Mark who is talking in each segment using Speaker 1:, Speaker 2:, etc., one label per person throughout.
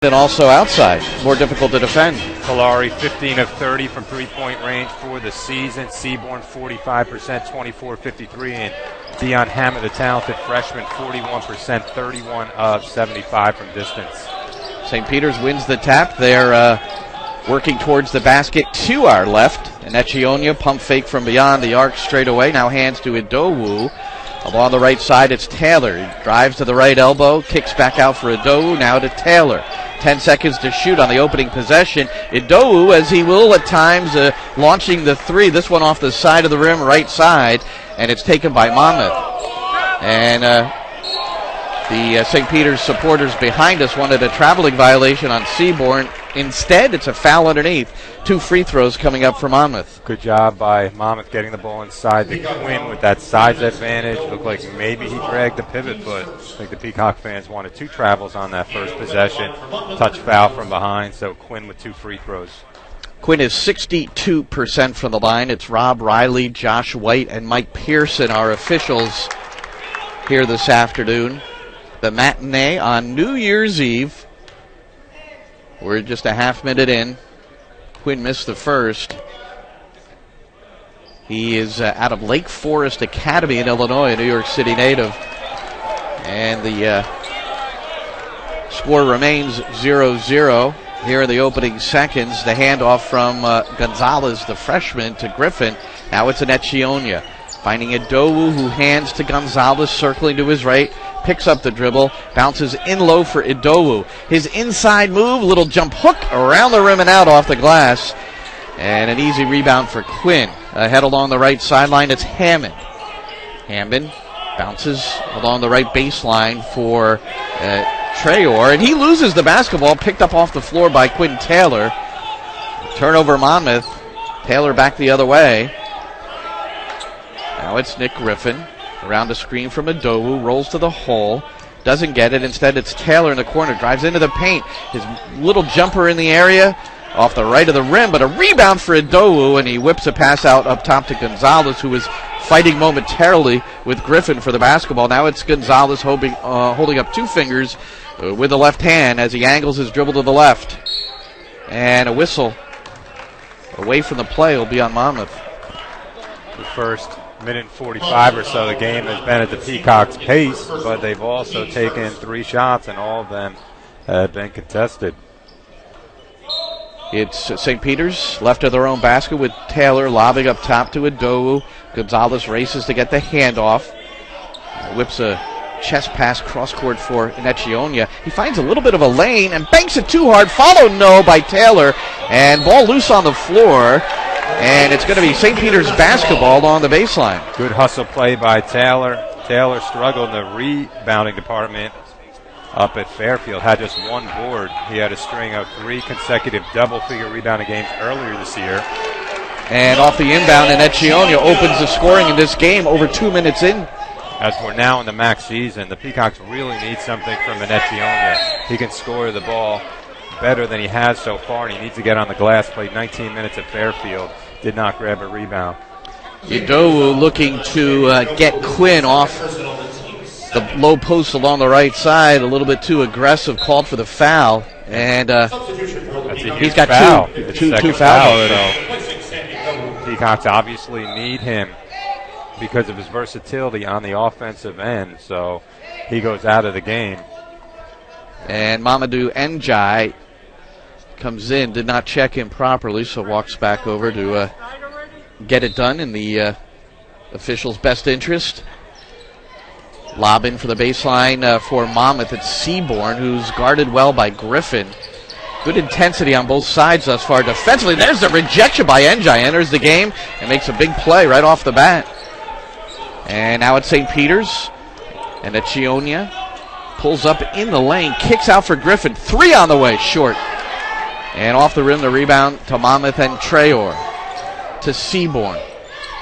Speaker 1: And also outside, more difficult to defend.
Speaker 2: Kalari 15 of 30 from three-point range for the season. Seaborn 45%, 24-53, and Dion Hammett, the talented freshman, 41%, 31 of 75 from distance.
Speaker 1: St. Peter's wins the tap. They're working towards the basket to our left. And Echionia, pump fake from beyond the arc straight away. Now hands to Idowu. Along the right side, it's Taylor. He drives to the right elbow, kicks back out for Idowu, now to Taylor. 10 seconds to shoot on the opening possession. Idowu, as he will at times, launching the three. This one off the side of the rim, right side, and it's taken by Monmouth. And the St. Peter's supporters behind us wanted a traveling violation on Seaborn. Instead, it's a foul underneath. 2 free throws coming up for Monmouth.
Speaker 2: Good job by Monmouth getting the ball inside the Quinn with that size advantage. Looked like maybe he dragged the pivot foot. I think the Peacock fans wanted 2 travels on that first possession. Touch foul from behind, so Quinn with 2 free throws.
Speaker 1: Quinn is 62% from the line. It's Rob Riley, Josh White, and Mike Pearson, our officials here this afternoon. The matinee on New Year's Eve. We're just a half minute in. Quinn missed the first. He is out of Lake Forest Academy in Illinois, a New York City native. And the score remains 0-0. Here in the opening seconds, the handoff from Gonzalez, the freshman, to Griffin. Now it's an Echionia. Finding Idowu, who hands to Gonzalez, circling to his right. Picks up the dribble, bounces in low for Idowu. His inside move, little jump hook around the rim and out off the glass. And an easy rebound for Quinn. Ahead along the right sideline, it's Hammond. Hammond bounces along the right baseline for Traore, and he loses the basketball, picked up off the floor by Quinn Taylor. Turnover Monmouth. Taylor back the other way. Now it's Nick Griffin. Around the screen from Idowu, rolls to the hole, doesn't get it. Instead, it's Taylor in the corner, drives into the paint. His little jumper in the area, off the right of the rim, but a rebound for Idowu, and he whips a pass out up top to Gonzalez, who was fighting momentarily with Griffin for the basketball. Now it's Gonzalez holding up 2 fingers with the left hand as he angles his dribble to the left. And a whistle away from the play will be on Monmouth.
Speaker 2: The first minute and 45 or so, the game has been at the Peacocks' pace, but they've also taken 3 shots, and all of them have been contested.
Speaker 1: It's St. Peter's left of their own basket with Taylor lobbing up top to Idowu. Gonzalez races to get the handoff. Whips a chest pass cross-court for Echionia. He finds a little bit of a lane and banks it too hard. Follow no by Taylor, and ball loose on the floor. And it's going to be St. Peter's basketball along the baseline.
Speaker 2: Good hustle play by Taylor. Taylor struggled in the rebounding department up at Fairfield. Had just 1 board. He had a string of 3 consecutive double-figure rebounding games earlier this year.
Speaker 1: And off the inbound, and Echionia opens the scoring in this game over 2 minutes in.
Speaker 2: As we're now in the MAC season, the Peacocks really need something from an Echionia. He can score the ball better than he has so far, and he needs to get on the glass. Played 19 minutes at Fairfield, did not grab a rebound.
Speaker 1: Idowu looking to get Quinn off the low post along the right side, a little bit too aggressive, called for the foul, and he's got
Speaker 2: foul.
Speaker 1: two fouls.
Speaker 2: So Peacocks obviously need him because of his versatility on the offensive end, so he goes out of the game.
Speaker 1: And Mamadou Njai comes in, did not check in properly, so walks back over to get it done in the official's best interest. Lob in for the baseline for Monmouth. It's Seaborn, who's guarded well by Griffin. Good intensity on both sides thus far defensively. There's the rejection by Njai. Enters the game and makes a big play right off the bat. And now it's St. Peter's. And Echionia pulls up in the lane, kicks out for Griffin. 3 on the way, short. And off the rim, the rebound to Monmouth and Traore. To Seaborn.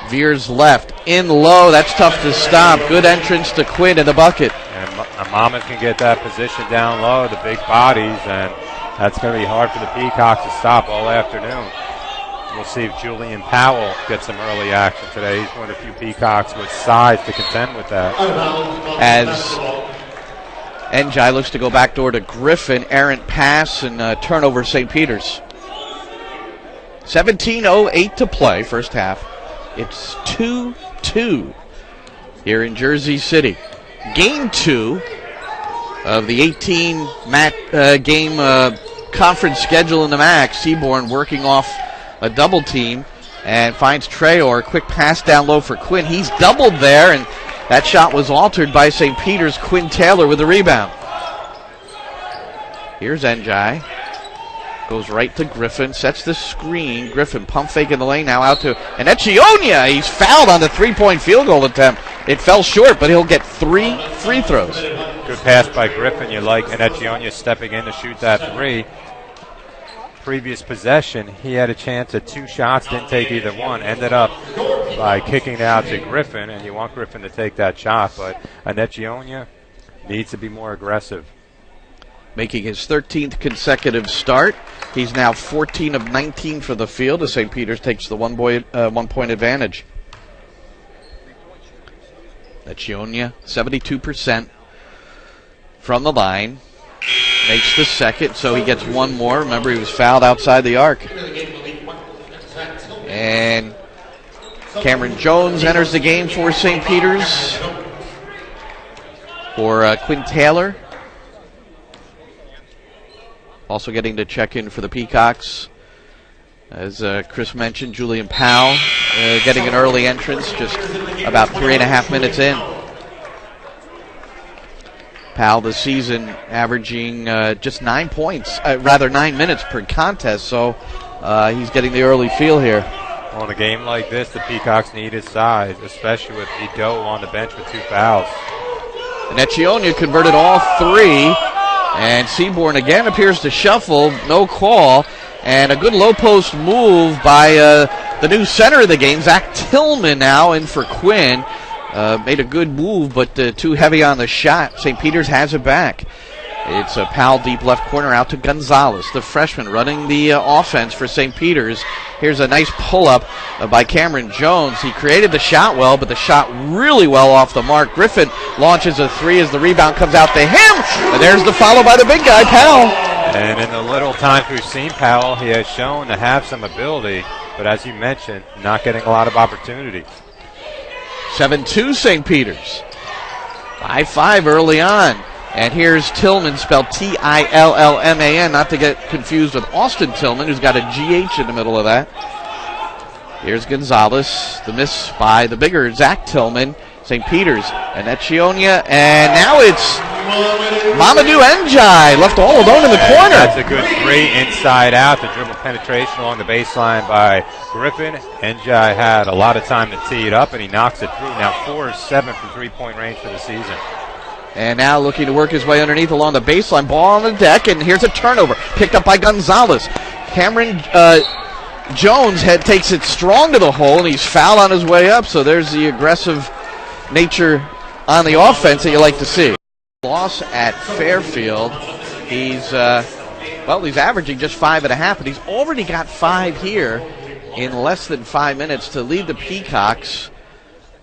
Speaker 1: Veers left, in low. That's tough to stop. Good entrance to Quinn in the bucket.
Speaker 2: And Monmouth can get that position down low, the big bodies, and that's going to be hard for the Peacocks to stop all afternoon. We'll see if Julian Powell gets some early action today. He's one of the few Peacocks with size to contend with that.
Speaker 1: As Njai looks to go backdoor to Griffin. Errant pass and turnover St. Peter's. 17:08 to play, first half. It's 2-2 here in Jersey City. Game 2 of the 18 game conference schedule in the MAC. Seaborn working off a double team and finds Traor. Quick pass down low for Quinn. He's doubled there, and that shot was altered by St. Peter's. Quinn Taylor with the rebound. Here's Njai. Goes right to Griffin. Sets the screen. Griffin pump fake in the lane. Now out to Enechionia. He's fouled on the three-point field goal attempt. It fell short, but he'll get 3 free throws.
Speaker 2: Good pass by Griffin. You like Enechionia stepping in to shoot that 3. Previous possession, he had a chance at 2 shots, didn't take either one. Ended up by kicking it out to Griffin, and you want Griffin to take that shot, but Enechionia needs to be more aggressive.
Speaker 1: Making his 13th consecutive start. He's now 14 of 19 for the field as St. Peter's takes the 1 point advantage. Enechionia, 72% from the line. Makes the second, so he gets 1 more. Remember, he was fouled outside the arc. And Cameron Jones enters the game for St. Peter's for Quinn Taylor. Also getting to check in for the Peacocks. As Chris mentioned, Julian Powell getting an early entrance, just about 3.5 minutes in. Powell this season averaging just 9 minutes per contest, so he's getting the early feel here.
Speaker 2: Well, in a game like this, the Peacocks need his size, especially with Ido on the bench with 2 fouls.
Speaker 1: Enechionia converted all 3, and Seaborn again appears to shuffle, no call, and a good low post move by the new center of the game, Zach Tillman, now in for Quinn. Made a good move, but too heavy on the shot. St. Peter's has it back. It's a Powell deep left corner out to Gonzalez, the freshman, running the offense for St. Peter's. Here's a nice pull-up by Cameron Jones. He created the shot well, but the shot really well off the mark. Griffin launches a 3 as the rebound comes out to him. And there's the follow by the big guy, Powell.
Speaker 2: And in the little time we've seen Powell, he has shown to have some ability, but as you mentioned, not getting a lot of opportunity.
Speaker 1: 7-2 St. Peter's. 5-5 early on. And here's Tillman, spelled Tillman, not to get confused with Austin Tillman, who's got a GH in the middle of that. Here's Gonzalez, the miss by the bigger Zach Tillman. St. Peter's, Enechionia, and now it's Mamadou Njai, left all alone in the corner.
Speaker 2: That's a good 3 inside out. The dribble penetration along the baseline by Griffin. Njai had a lot of time to tee it up, and he knocks it through. Now 4 of 7 from 3-point range for the season.
Speaker 1: And now looking to work his way underneath along the baseline. Ball on the deck, and here's a turnover. Picked up by Gonzalez. Cameron Jones takes it strong to the hole, and he's fouled on his way up. So there's the aggressive nature on the offense that you like to see. Loss at Fairfield. He's averaging just 5.5, but he's already got 5 here in less than 5 minutes to lead the Peacocks,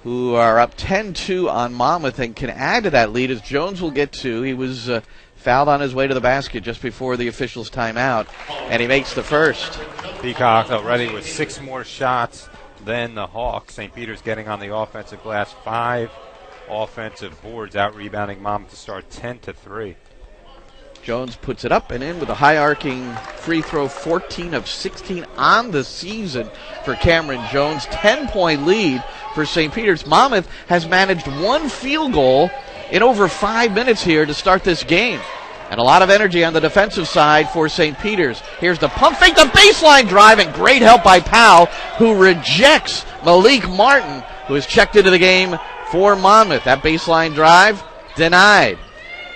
Speaker 1: who are up 10-2 on Monmouth and can add to that lead as Jones will get 2. He was fouled on his way to the basket just before the officials' timeout, and he makes the first.
Speaker 2: Peacocks already with 6 more shots than the Hawks. St. Peter's getting on the offensive glass, 5 offensive boards, out-rebounding Monmouth to start 10-3.
Speaker 1: Jones puts it up and in with a high-arcing free throw, 14 of 16 on the season for Cameron Jones. 10-point lead for St. Peter's. Monmouth has managed 1 field goal in over 5 minutes here to start this game. And a lot of energy on the defensive side for St. Peter's. Here's the pump fake, the baseline drive, and great help by Powell, who rejects Malik Martin, who has checked into the game for Monmouth. That baseline drive denied.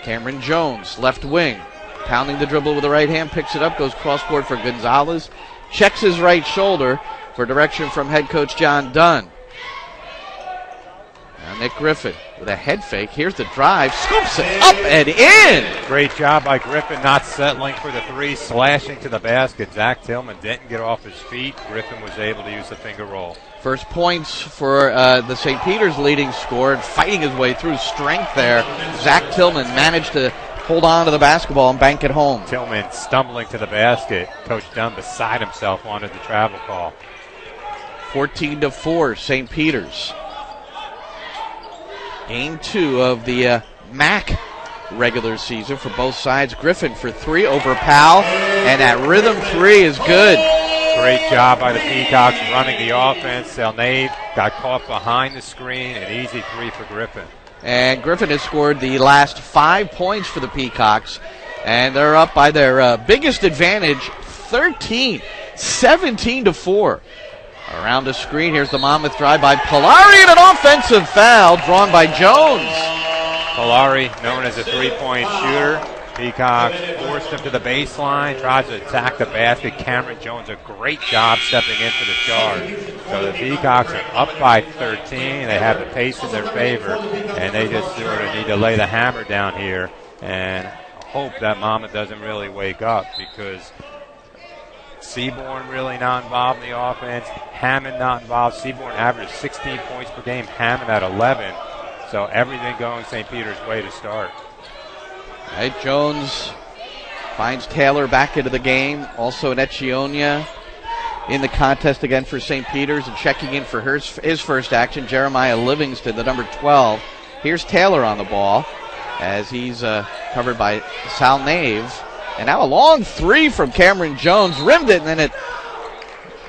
Speaker 1: Cameron Jones, left wing, pounding the dribble with the right hand, picks it up, goes cross-court for Gonzalez, checks his right shoulder for direction from head coach John Dunn. Now Nick Griffin with a head fake. Here's the drive, scoops it up and in.
Speaker 2: Great job by Griffin, not settling for the 3, slashing to the basket. Zach Tillman didn't get off his feet. Griffin was able to use the finger roll.
Speaker 1: First points for the St. Peter's leading scorer, and fighting his way through, strength there. Zach Tillman managed to hold on to the basketball and bank it home.
Speaker 2: Tillman stumbling to the basket. Coach Dunn beside himself wanted the travel call.
Speaker 1: 14-4, St. Peter's. Game 2 of the MAC regular season for both sides. Griffin for 3 over Powell, and that rhythm 3 is good.
Speaker 2: Great job by the Peacocks running the offense. Selnave got caught behind the screen. An easy 3 for Griffin.
Speaker 1: And Griffin has scored the last 5 points for the Peacocks, and they're up by their biggest advantage, 17-4. Around the screen, here's the Monmouth drive by Polari, and an offensive foul drawn by Jones.
Speaker 2: Polari, known as a three-point shooter. Peacocks forced him to the baseline, tries to attack the basket. Cameron Jones, a great job stepping in for the charge. So the Peacocks are up by 13. They have the pace in their favor, and they just sort of need to lay the hammer down here and hope that Monmouth doesn't really wake up, because Seaborn really not involved in the offense. Hammond not involved. Seaborn averaged 16 points per game. Hammond at 11. So everything going St. Peter's way to start.
Speaker 1: All right, Jones finds Taylor back into the game. Also an Etchionia in the contest again for St. Peter's, and checking in for his first action, Jeremiah Livingston, the number 12. Here's Taylor on the ball as he's covered by Salnave. And now a long 3 from Cameron Jones. Rimmed it, and then it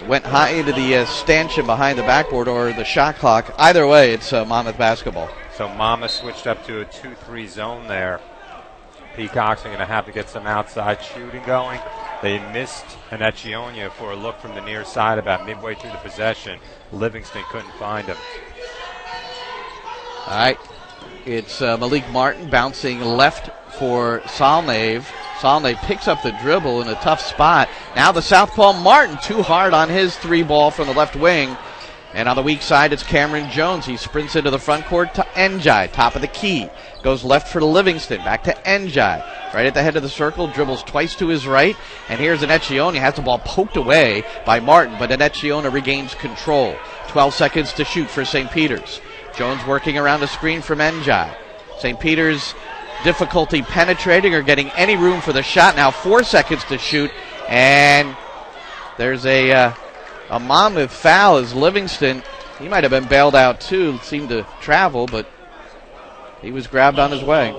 Speaker 1: went high into the stanchion behind the backboard or the shot clock. Either way, it's Monmouth basketball.
Speaker 2: So Monmouth switched up to a 2-3 zone there. Peacocks are going to have to get some outside shooting going. They missed an Etchionia for a look from the near side about midway through the possession. Livingston couldn't find him.
Speaker 1: All right, it's Malik Martin bouncing left for Salnave. Salnave picks up the dribble in a tough spot. Now the southpaw Martin, too hard on his 3 ball from the left wing. And on the weak side, it's Cameron Jones. He sprints into the front court to Njai, top of the key. Goes left for Livingston, back to Njai. Right at the head of the circle, dribbles twice to his right. And here's an Etchionia, has the ball poked away by Martin, but an Etchionia regains control. 12 seconds to shoot for St. Peter's. Jones working around the screen from Njai. St. Peter's difficulty penetrating or getting any room for the shot. Now 4 seconds to shoot, and there's a Monmouth foul as Livingston, he might have been bailed out too, seemed to travel, but he was grabbed on his way.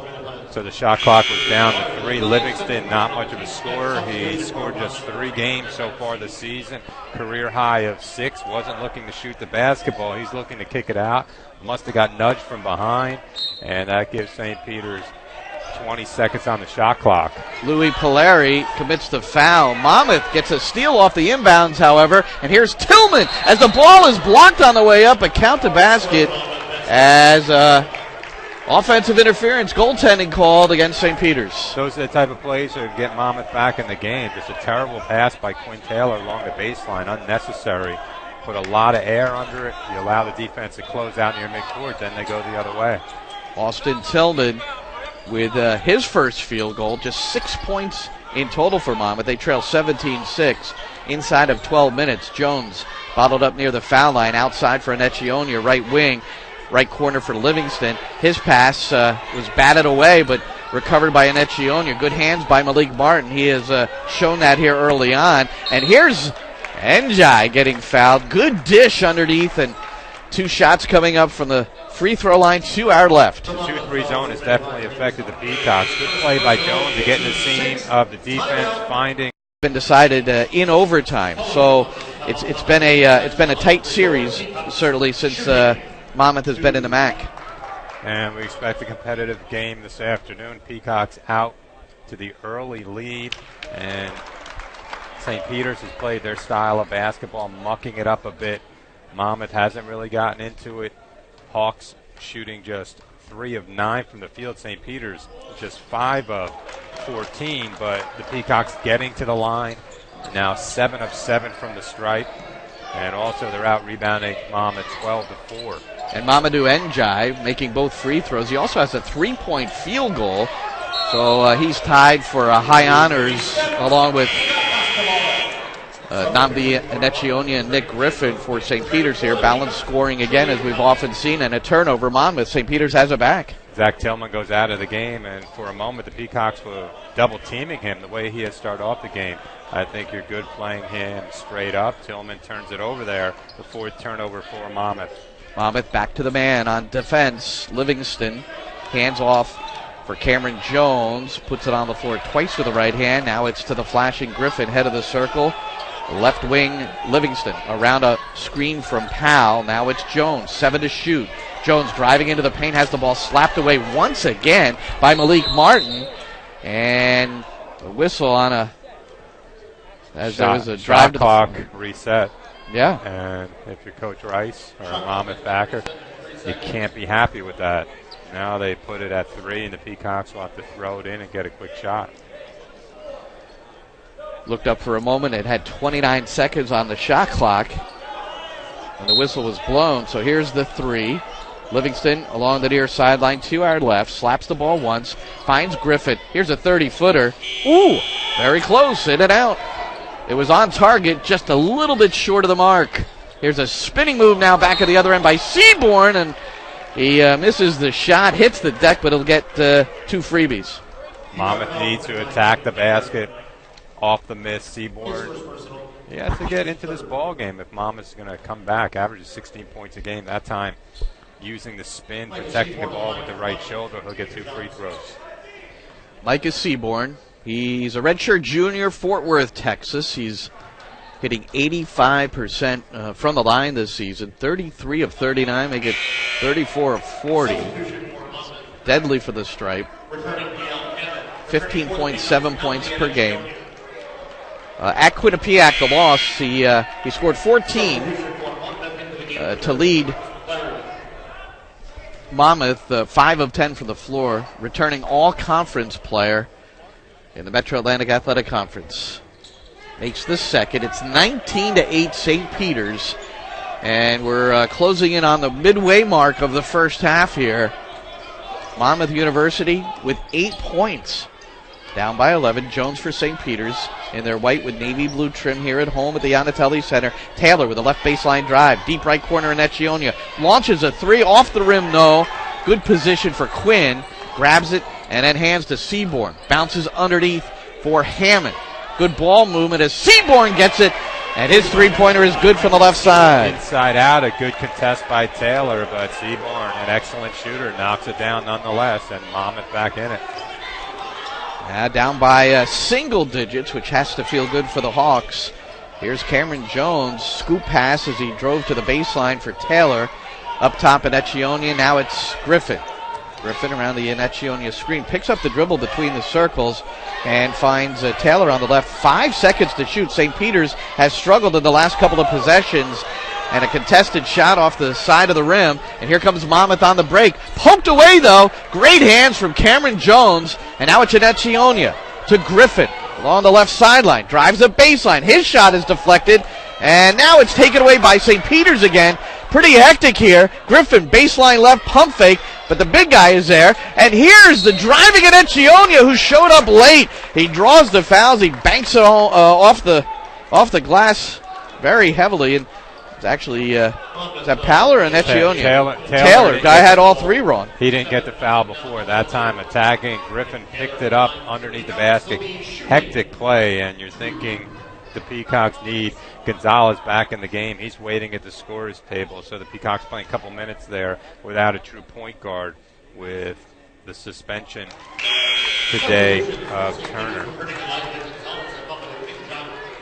Speaker 2: So the shot clock was down to 3. Livingston, not much of a scorer. He scored just 3 games so far this season. Career high of 6. Wasn't looking to shoot the basketball. He's looking to kick it out. Must have got nudged from behind, and that gives St. Peter's 20 seconds on the shot clock.
Speaker 1: Louis Polari commits the foul. Monmouth gets a steal off the inbounds, however, and here's Tillman as the ball is blocked on the way up, a count to basket as offensive interference, goaltending called against St. Peter's.
Speaker 2: Those are the type of plays that would get Monmouth back in the game. Just a terrible pass by Quinn Taylor along the baseline, unnecessary. Put a lot of air under it. You allow the defense to close out near midcourt, then they go the other way.
Speaker 1: Austin Tillman with his first field goal, just 6 points in total for Monmouth. They trail 17-6 inside of 12 minutes. Jones bottled up near the foul line, outside for an Etchionia, right wing, right corner for Livingston. His pass was batted away, but recovered by an Etchionia. Good hands by Malik Martin. He has shown that here early on. And here's Njai getting fouled. Good dish underneath, and 2 shots coming up from the free throw line, 2 hour left.
Speaker 2: The 2-3 zone has definitely affected the Peacocks. Good play by Jones to get in the seam of the defense, finding.
Speaker 1: Been decided in overtime, so it's been a tight series certainly since Monmouth has been in the MAC.
Speaker 2: And we expect a competitive game this afternoon. Peacocks out to the early lead, and St. Peter's has played their style of basketball, mucking it up a bit. Monmouth hasn't really gotten into it. Hawks shooting just 3 of 9 from the field. St. Peter's just 5 of 14, but the Peacocks getting to the line. Now 7 of 7 from the stripe. And also they're out rebounding Monmouth 12-4.
Speaker 1: And Mamadou Njai making both free throws. He also has a 3-point field goal. So he's tied for high honors along with Namdi Etchionia and Nick Griffin for St. Peter's here. Balanced scoring again, as we've often seen, and a turnover. Monmouth. St. Peter's has it back.
Speaker 2: Zach Tillman goes out of the game, and for a moment the Peacocks were double-teaming him the way he had started off the game. I think you're good playing him straight up. Tillman turns it over there. The fourth turnover for Monmouth.
Speaker 1: Monmouth back to the man on defense. Livingston hands off for Cameron Jones. Puts it on the floor twice with the right hand. Now it's to the flashing Griffin, head of the circle. Left wing Livingston around a screen from Powell. Now it's Jones, 7 to shoot. Jones driving into the paint, has the ball slapped away once again by Malik Martin. And a whistle on a, as there was a drive to the
Speaker 2: clock reset.
Speaker 1: Yeah.
Speaker 2: And if you're Coach Rice or a Monmouth backer, you can't be happy with that. Now they put it at 3, and the Peacocks will have to throw it in and get a quick shot.
Speaker 1: Looked up for a moment. It had 29 seconds on the shot clock, and the whistle was blown. So here's the 3. Livingston along the near sideline, 2-yard left, slaps the ball once, finds Griffin. Here's a 30-footer. Ooh, very close, in and out. It was on target, just a little bit short of the mark. Here's a spinning move now back at the other end by Seaborn, and he misses the shot, hits the deck, but he'll get 2 freebies.
Speaker 2: Monmouth needs to attack the basket off the miss. Seaborn, he has to get into this ball game if Monmouth's going to come back. Averages 16 points a game that time. Using the spin, protecting the ball with the right shoulder, he'll get 2 free throws.
Speaker 1: Micah Seaborn, he's a redshirt junior, Fort Worth, Texas. He's hitting 85% from the line this season, 33 of 39, make it 34 of 40. Deadly for the stripe. 15.7 points per game. At Quinnipiac, the loss, he scored 14 to lead Monmouth, 5 of 10 from the floor, returning all-conference player in the Metro Atlantic Athletic Conference. Makes the second. It's 19-8 St. Peter's, and we're closing in on the midway mark of the first half here. Monmouth University with 8 points, down by 11. Jones for St. Peter's in their white with navy blue trim here at home at the Yanatelli Center. Taylor with a left baseline drive, deep right corner in Echionia. Launches a 3 off the rim, no. Good position for Quinn. Grabs it and then hands to Seaborn. Bounces underneath for Hammond. Good ball movement as Seaborn gets it, and his three-pointer is good from the left side.
Speaker 2: Inside out, a good contest by Taylor, but Seaborn, an excellent shooter, knocks it down nonetheless, and Monmouth back in it.
Speaker 1: Down by single digits, which has to feel good for the Hawks. Here's Cameron Jones, scoop pass as he drove to the baseline for Taylor. Up top at Echionia, now it's Griffin. Griffin around the Echionia screen, picks up the dribble between the circles and finds Taylor on the left. 5 seconds to shoot. St. Peter's has struggled in the last couple of possessions, and a contested shot off the side of the rim. And here comes Monmouth on the break. Poked away, though. Great hands from Cameron Jones. And now it's Echionia to Griffin along the left sideline. Drives the baseline. His shot is deflected. And now it's taken away by St. Peter's again. Pretty hectic here. Griffin, baseline left, pump fake. But the big guy is there. And here's the driving at Echionia, who showed up late. He draws the fouls. He banks it all, off the glass very heavily. And it's actually, is that Powell or Echionia? Taylor. Guy had all 3 wrong.
Speaker 2: He didn't get the foul before. That time attacking. Griffin picked it up underneath the basket. Hectic play, and you're thinking the Peacocks need Gonzalez back in the game. He's waiting at the scorer's table, so the Peacocks playing a couple minutes there without a true point guard with the suspension today of Turner.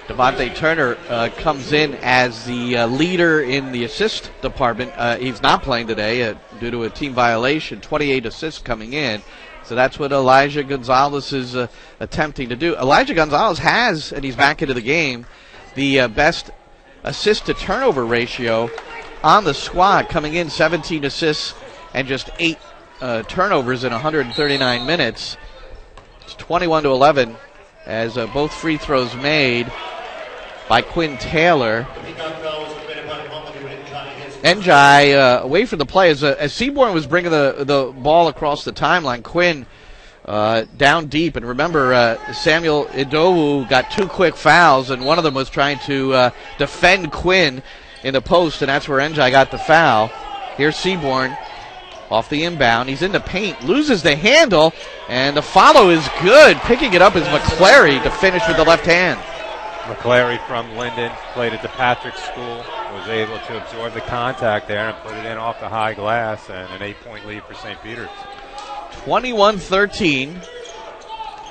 Speaker 1: Devontae Turner comes in as the leader in the assist department. He's not playing today due to a team violation. 28 assists coming in. So that's what Elijah Gonzalez is attempting to do. Elijah Gonzalez has, and he's back into the game, the best assist-to-turnover ratio on the squad, coming in 17 assists and just 8 turnovers in 139 minutes. It's 21-11 as both free throws made by Quinn Taylor. Njai away from the play as Seaborn was bringing the ball across the timeline. Quinn down deep, and remember Samuel Idowu got 2 quick fouls, and one of them was trying to defend Quinn in the post, and that's where Njai got the foul. Here's Seaborn off the inbound. He's in the paint, loses the handle, and the follow is good. Picking it up is McClary to finish with the left hand.
Speaker 2: McClary from Linden, played at the Patrick School, was able to absorb the contact there and put it in off the high glass, and an 8-point lead for St. Peter's.
Speaker 1: 21-13.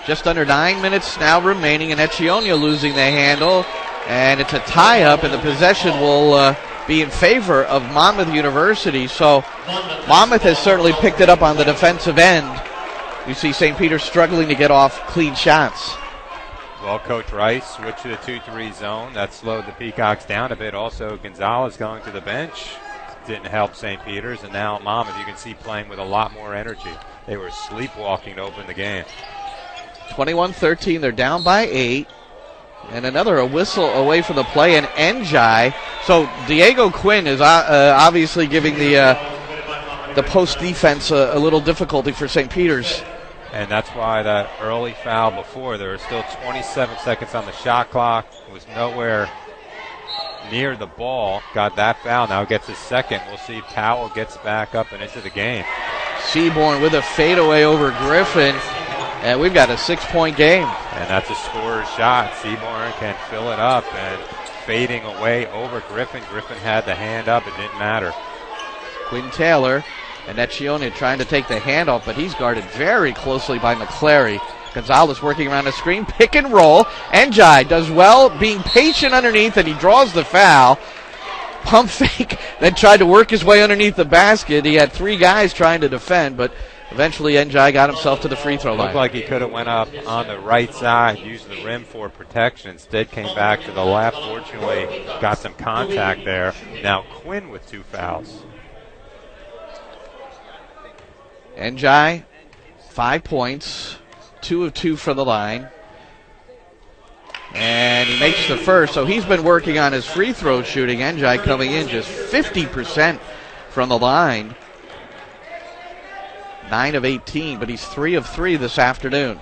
Speaker 1: Just under 9 minutes now remaining, and Echionia losing the handle, and it's a tie-up, and the possession will be in favor of Monmouth University. So Monmouth has certainly picked it up on the defensive end. You see St. Peter's struggling to get off clean shots.
Speaker 2: Well, Coach Rice switched to the 2-3 zone. That slowed the Peacocks down a bit. Also, Gonzalez going to the bench didn't help St. Peter's, and now Monmouth, you can see, playing with a lot more energy. They were sleepwalking to open the game.
Speaker 1: 21-13, they're down by 8. And a whistle away from the play, and Njai. So Diego Quinn is obviously giving the post defense a little difficulty for St. Peter's.
Speaker 2: And that's why that early foul before, there was still 27 seconds on the shot clock, was nowhere near the ball, got that foul, now gets his second. We'll see if Powell gets back up and into the game.
Speaker 1: Seaborn with a fadeaway over Griffin, and we've got a 6-point game.
Speaker 2: And that's a scorer's shot. Seaborn can fill it up, and fading away over Griffin. Griffin had the hand up, it didn't matter.
Speaker 1: Quinn Taylor and Echionia trying to take the handoff, but he's guarded very closely by McClary. Gonzalez working around the screen, pick and roll. Njai does well, being patient underneath, and he draws the foul. Pump fake, then tried to work his way underneath the basket. He had 3 guys trying to defend, but eventually Njai got himself to the free throw line.
Speaker 2: Looked like he could have went up on the right side, used the rim for protection. Instead came back to the left. Fortunately, got some contact there. Now Quinn with 2 fouls.
Speaker 1: Njai, 5 points, 2 of 2 from the line. And he makes the first, so he's been working on his free throw shooting. Njai coming in just 50% from the line. 9 of 18, but he's 3 of 3 this afternoon.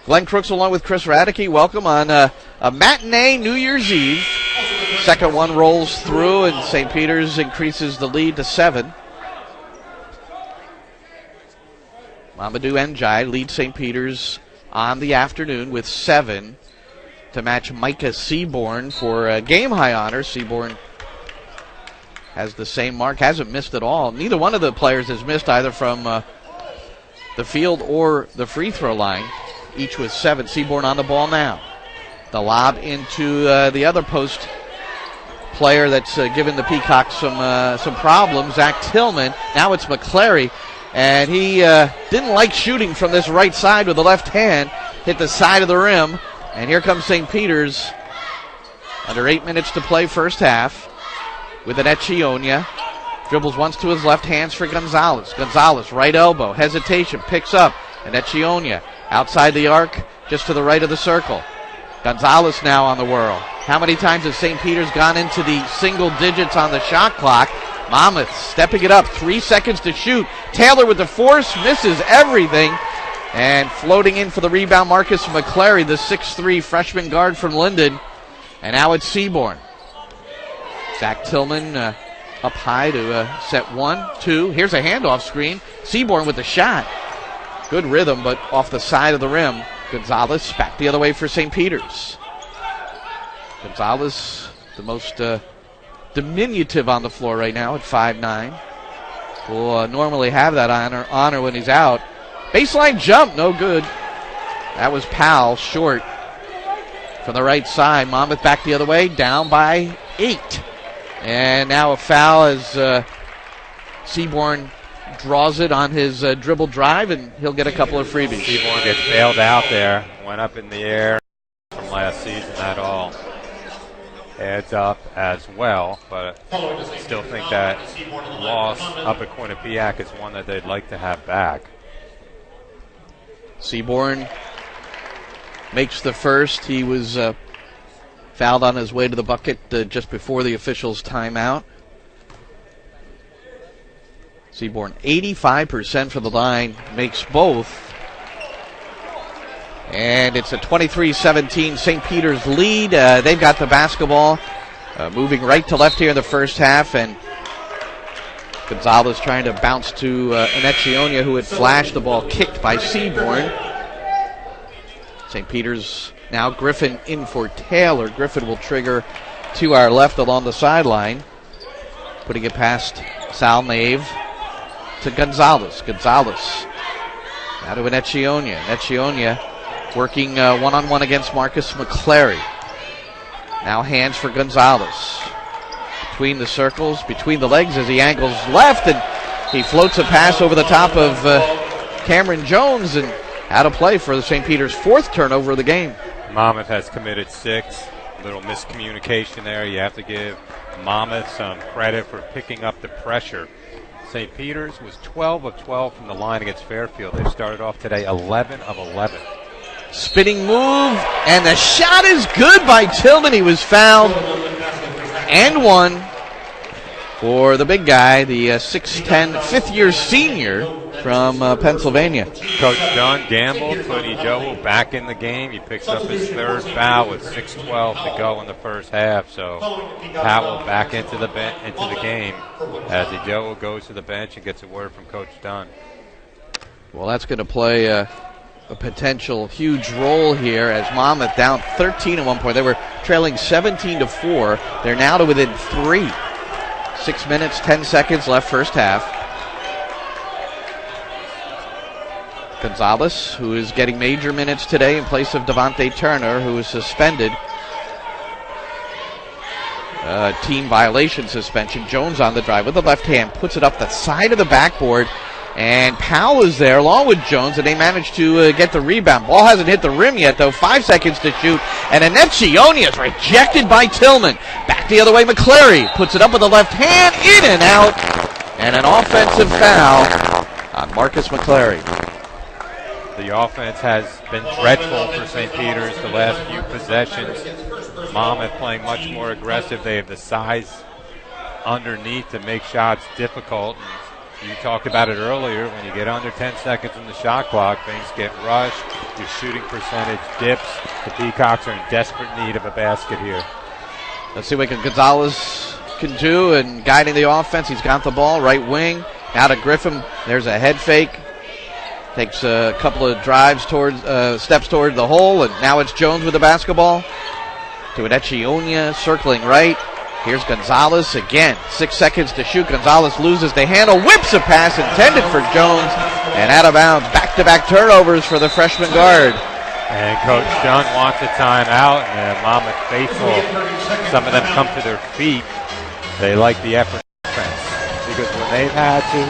Speaker 1: Glenn Crooks along with Chris Radicke. Welcome on a matinee New Year's Eve. Second one rolls through, and St. Peter's increases the lead to 7. Mamadou Njai leads St. Peter's on the afternoon with 7 to match Micah Seaborn for game-high honors. Seaborn has the same mark, hasn't missed at all. Neither one of the players has missed either from the field or the free throw line, each with 7. Seaborn on the ball now. The lob into the other post player that's given the Peacocks some problems, Zach Tillman. Now it's McClary. And he didn't like shooting from this right side with the left hand. Hit the side of the rim. And here comes St. Peter's. Under 8 minutes to play first half. With an Echionia. Dribbles once to his left, hands for Gonzalez. Gonzalez, right elbow, hesitation, picks up. And Echionia outside the arc, just to the right of the circle. Gonzalez now on the whirl. How many times has St. Peter's gone into the single digits on the shot clock? Monmouth stepping it up, 3 seconds to shoot. Taylor with the force, misses everything. And floating in for the rebound, Marcus McClary, the 6'3 freshman guard from Linden. And now it's Seaborn. Zach Tillman up high to set 1, 2. Here's a handoff screen. Seaborn with the shot. Good rhythm, but off the side of the rim. Gonzalez back the other way for St. Peter's. Gonzalez, the most diminutive on the floor right now at 5'9". Will normally have that honor when he's out. Baseline jump, no good. That was Powell, short. From the right side, Monmouth back the other way, down by 8. And now a foul as Seaborn draws it on his dribble drive, and he'll get a couple of freebies.
Speaker 2: Seaborn gets bailed out there, went up in the air from last season. That all adds up as well, but I still think that loss up at Quinnipiac is one that they'd like to have back.
Speaker 1: Seaborn makes the first. He was fouled on his way to the bucket just before the officials' timeout. Seaborn 85% for the line, makes both. And it's a 23-17 St. Peter's lead. They've got the basketball moving right to left here in the first half. And Gonzalez trying to bounce to Inechionia, who had flashed the ball kicked by Seaborn. St. Peter's now Griffin in for Taylor. Griffin will trigger to our left along the sideline, putting it past Salnave to Gonzalez. Gonzalez now to Inechionia. Inechionia working one-on-one against Marcus McClary. Now hands for Gonzalez. Between the circles, between the legs as he angles left, and he floats a pass over the top of Cameron Jones, and out of play for the St. Peter's fourth turnover of the game.
Speaker 2: Monmouth has committed 6. Little miscommunication there. You have to give Monmouth some credit for picking up the pressure. St. Peter's was 12 of 12 from the line against Fairfield. They started off today 11 of 11.
Speaker 1: Spinning move, and the shot is good by Tillman. He was fouled. And one for the big guy, the 6'10", fifth-year senior from Pennsylvania.
Speaker 2: Coach Dunn gambled, put Ijoa back in the game. He picks up his third foul with 6:12 to go in the first half. So Powell back into the game as Ijoa goes to the bench and gets a word from Coach Dunn.
Speaker 1: Well, that's going to play a potential huge role here as Monmouth down 13 at one point. They were trailing 17-4. They're now to within 3. 6 minutes, 10 seconds left first half. Gonzalez, who is getting major minutes today in place of Devontae Turner, who is suspended. Team violation suspension. Jones on the drive with the left hand, puts it up the side of the backboard. And Powell is there along with Jones, and they managed to get the rebound. Ball hasn't hit the rim yet, though. 5 seconds to shoot. And Inechionia is rejected by Tillman. Back the other way, McClary puts it up with the left hand, in and out. And an offensive foul on Marcus McClary.
Speaker 2: The offense has been dreadful for St. Peter's the last few possessions. Monmouth playing much more aggressive. They have the size underneath to make shots difficult. You talked about it earlier. When you get under 10 seconds in the shot clock, things get rushed. Your shooting percentage dips. The Peacocks are in desperate need of a basket here.
Speaker 1: Let's see what Gonzalez can do, and guiding the offense. He's got the ball, right wing. Now to Griffin. There's a head fake. Takes a couple of drives towards, steps toward the hole, and now it's Jones with the basketball. To Inechionia, circling right. Here's Gonzalez again. 6 seconds to shoot. Gonzalez loses the handle, whips a pass intended for Jones, and out of bounds. Back-to-back turnovers for the freshman guard.
Speaker 2: And Coach Dunn wants a timeout, and the Monmouth faithful, some of them come to their feet. They like the effort defense because when they've had to,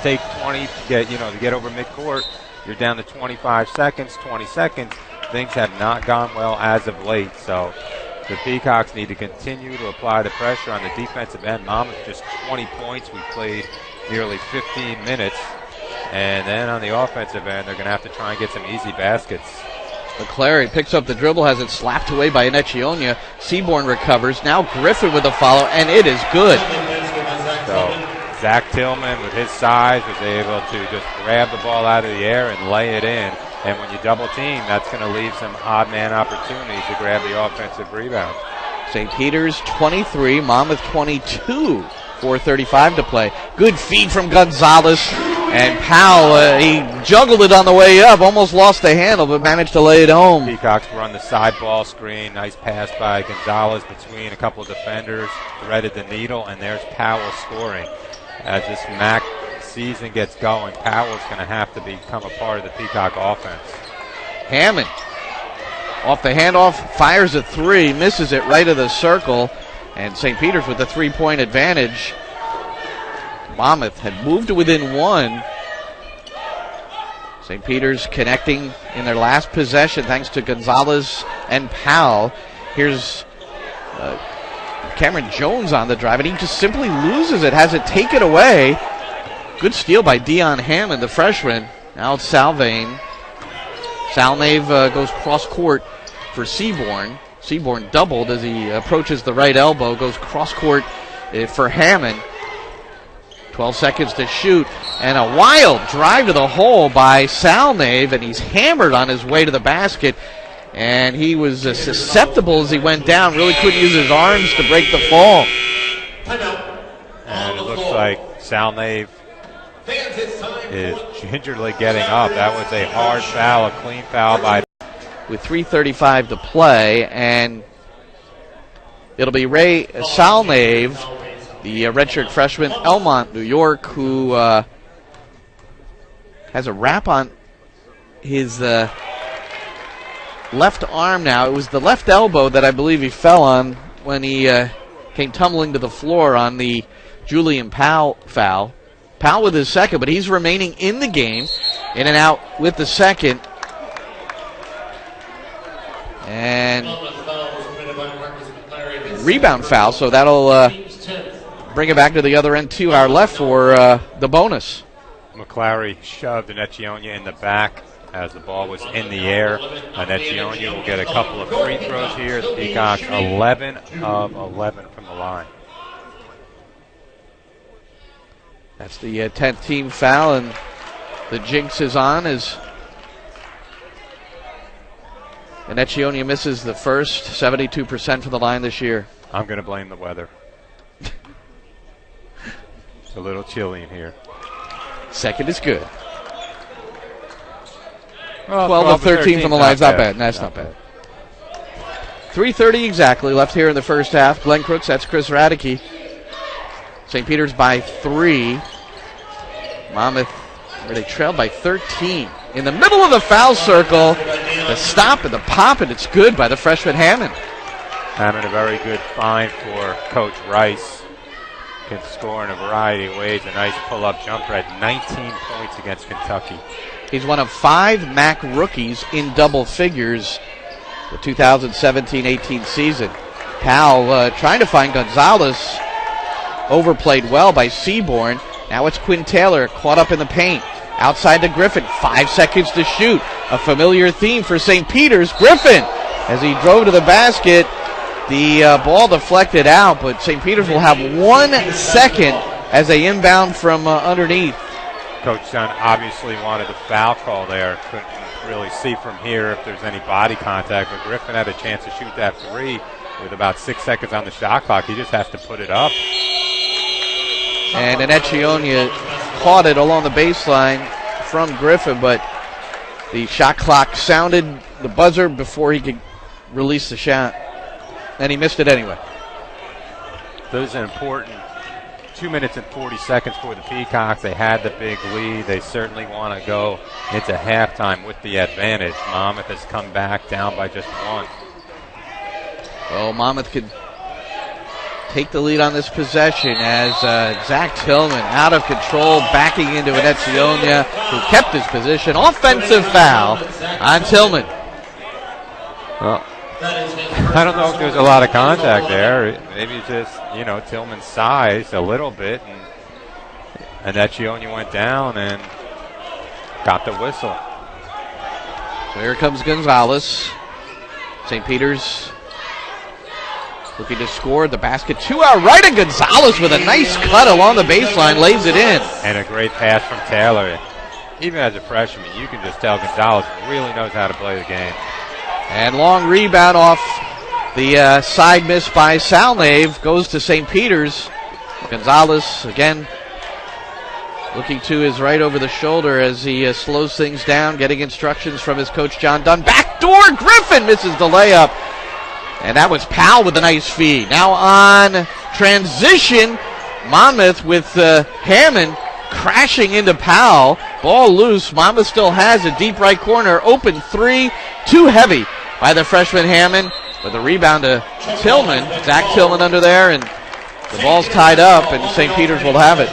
Speaker 2: take 20 to get over midcourt, you're down to 25 seconds, 20 seconds. Things have not gone well as of late, so the Peacocks need to continue to apply the pressure on the defensive end. Monmouth just 20 points. We played nearly 15 minutes. And then on the offensive end, they're going to have to try and get some easy baskets.
Speaker 1: McClary picks up the dribble, has it slapped away by Inechionia. Seaborn recovers. Now Griffin with the follow, and it is good.
Speaker 2: So Zach Tillman, with his size, was able to just grab the ball out of the air and lay it in. And when you double team, that's going to leave some odd man opportunities to grab the offensive rebound.
Speaker 1: St. Peter's 23, Monmouth 22, 4:35 to play. Good feed from Gonzalez. And Powell, he juggled it on the way up, almost lost the handle, but managed to lay it home.
Speaker 2: Peacocks run the side ball screen. Nice pass by Gonzalez between a couple of defenders. Threaded the needle, and there's Powell scoring. As this MAC season gets going, Powell's going to have to become a part of the Peacock offense.
Speaker 1: Hammond, off the handoff, fires a three, misses it right of the circle, and St. Peter's with the three-point advantage. Monmouth had moved to within one. St. Peter's connecting in their last possession thanks to Gonzalez and Powell. Here's Cameron Jones on the drive, and he just simply loses it, has it taken away. Good steal by Dion Hammond, the freshman. Now it's Salvane. Salnave goes cross-court for Seaborn. Seaborn doubled as he approaches the right elbow, goes cross-court for Hammond. 12 seconds to shoot, and a wild drive to the hole by Salnave, and he's hammered on his way to the basket, and he was susceptible as he went down, really couldn't use his arms to break the fall.
Speaker 2: And it looks like Salnave is gingerly getting up. That was a hard foul, a clean foul by.
Speaker 1: With 3:35 to play, and it'll be Ray Salnave, the redshirt freshman, Elmont, New York, who has a wrap on his left arm now. It was the left elbow that I believe he fell on when he came tumbling to the floor on the Julian Powell foul. Powell with his second, but he's remaining in the game, in and out with the second. And rebound foul, so that'll bring it back to the other end to our left for the bonus.
Speaker 2: McClary shoved Anecchionia in the back as the ball was in the air. Anecchionia will get a couple of free throws here. The Peacocks 11 of 11 from the line.
Speaker 1: That's the 10th team foul, and the jinx is on as Anecchionia misses the first. 72% from the line this year.
Speaker 2: I'm going to blame the weather. It's a little chilly in here.
Speaker 1: Second is good.
Speaker 2: Well,
Speaker 1: 12 of 13 from the line is not bad. That's not bad. 3:30 exactly left here in the first half. Glenn Crooks, that's Chris Radicke. St. Peter's by 3. Monmouth, where they trailed by 13. In the middle of the foul circle, the stop and the pop, and it's good by the freshman Hammond.
Speaker 2: Hammond, a very good find for Coach Rice. Can score in a variety of ways. A nice pull-up jumper at 19 points against Kentucky.
Speaker 1: He's one of 5 MAC rookies in double figures the 2017-18 season. Powell trying to find Gonzalez. Overplayed well by Seaborn. Now it's Quinn Taylor caught up in the paint. Outside to Griffin. 5 seconds to shoot. A familiar theme for St. Peter's. Griffin, as he drove to the basket, the ball deflected out, but St. Peter's will have 1 second as they inbound from underneath.
Speaker 2: Coach Dunn obviously wanted a foul call there. Couldn't really see from here if there's any body contact, but Griffin had a chance to shoot that 3 with about 6 seconds on the shot clock. He just has to put it up.
Speaker 1: And Anecchionia caught it along the baseline from Griffin, but the shot clock sounded the buzzer before he could release the shot, and he missed it anyway.
Speaker 2: Those are important 2 minutes and 40 seconds for the Peacocks. They had the big lead. They certainly want to go into halftime with the advantage. Monmouth has come back down by just 1.
Speaker 1: Well, Monmouth could take the lead on this possession as Zach Tillman out of control, backing into Anecchionia, who kept his position. Offensive foul on Tillman.
Speaker 2: Well, I don't know if there's a lot of contact there. Maybe just, Tillman's size a little bit. And Anecchionia went down and got the whistle.
Speaker 1: So here comes Gonzalez. St. Peter's looking to score the basket to our right, and Gonzalez with a nice cut along the baseline lays it in.
Speaker 2: And a great pass from Taylor. Even as a freshman, you can just tell Gonzalez really knows how to play the game.
Speaker 1: And long rebound off the side miss by Salnave goes to St. Peter's. Gonzalez again looking to his right over the shoulder as he slows things down, getting instructions from his coach John Dunn. Backdoor, Griffin misses the layup. And that was Powell with a nice feed. Now on transition, Monmouth with Hammond crashing into Powell. Ball loose. Monmouth still has a deep right corner. Open 3. Too heavy by the freshman Hammond. With a rebound to Tillman. Zach Tillman under there. And the ball's tied up, and St. Peter's will have it.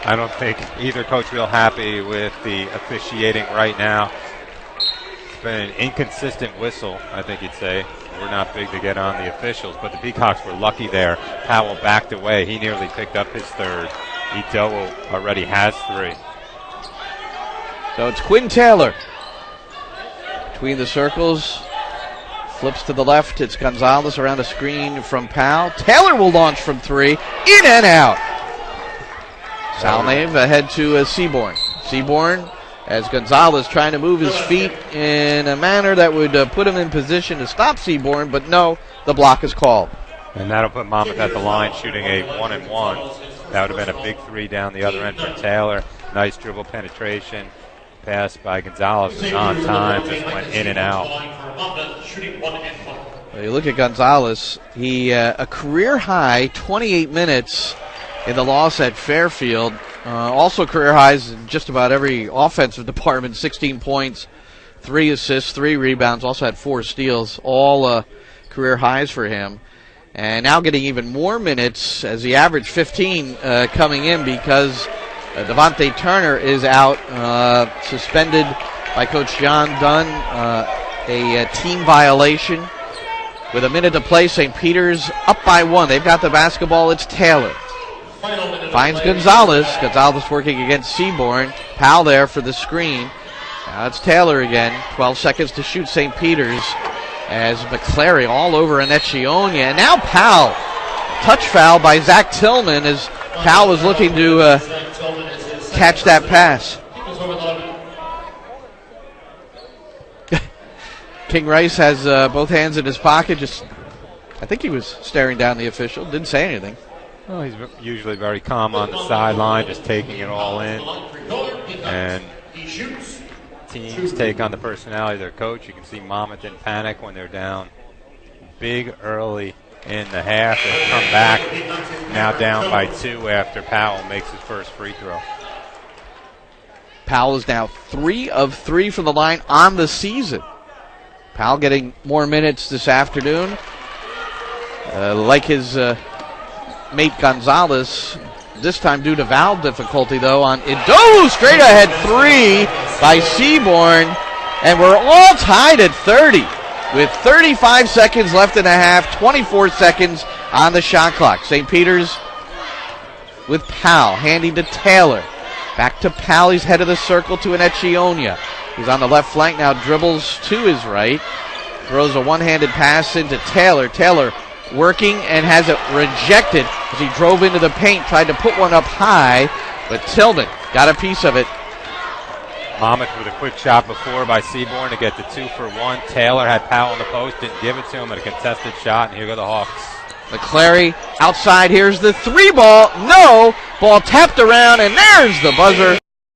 Speaker 2: I don't think either coach real happy with the officiating right now. Been an inconsistent whistle, I think you'd say. We're not big to get on the officials, but the Peacocks were lucky there. Powell backed away. He nearly picked up his 3rd. Ito already has 3.
Speaker 1: So it's Quinn Taylor between the circles. Flips to the left. It's Gonzalez around a screen from Powell. Taylor will launch from 3. In and out. Salnave ahead to Seaborn. Seaborn, as Gonzalez trying to move his feet in a manner that would put him in position to stop Seaborn, but no, the block is called.
Speaker 2: And that'll put Monmouth at the line shooting a 1-and-1. That would have been a big three down the other end for Taylor. Nice dribble penetration. Pass by Gonzalez was on time, just went in and out.
Speaker 1: Well, you look at Gonzalez, he a career high 28 minutes in the loss at Fairfield. Also career highs in just about every offensive department, 16 points, 3 assists, 3 rebounds, also had 4 steals, all career highs for him. And now getting even more minutes as he averaged 15 coming in because Devontae Turner is out, suspended by Coach John Dunn, a team violation. With a minute to play, St. Peter's up by 1. They've got the basketball. It's Taylor. Finds Gonzalez. Gonzalez working against Seaborn. Powell there for the screen. Now it's Taylor again. 12 seconds to shoot St. Peter's as McClary all over Anecchionia. And now Powell. Touch foul by Zach Tillman as Powell was looking to catch that pass. King Rice has both hands in his pocket. I think he was staring down the official. Didn't say anything.
Speaker 2: Well, he's usually very calm on the sideline, just taking it all in. And teams take on the personality of their coach. You can see Monmouth in panic when they're down big early in the half. They come back, now down by 2 after Powell makes his first free throw.
Speaker 1: Powell is now 3 of 3 from the line on the season. Powell getting more minutes this afternoon. Like his mate Gonzalez, this time due to valve difficulty, though, on Ido. Straight ahead 3 by Seaborn. And we're all tied at 30 with 35 seconds left in a half, 24 seconds on the shot clock. St. Peter's with Powell, handing to Taylor. Back to Powell, he's head of the circle to Anecchionia. He's on the left flank now, dribbles to his right. Throws a one-handed pass into Taylor. Taylor working and has it rejected as he drove into the paint, tried to put one up high, but Tillman got a piece of it.
Speaker 2: Monmouth with a quick shot before by Seaborn to get the 2 for 1. Taylor had Powell on the post, didn't give it to him, at a contested shot, and here go the Hawks.
Speaker 1: McClary outside, here's the 3 ball, no, ball tapped around, and there's the buzzer.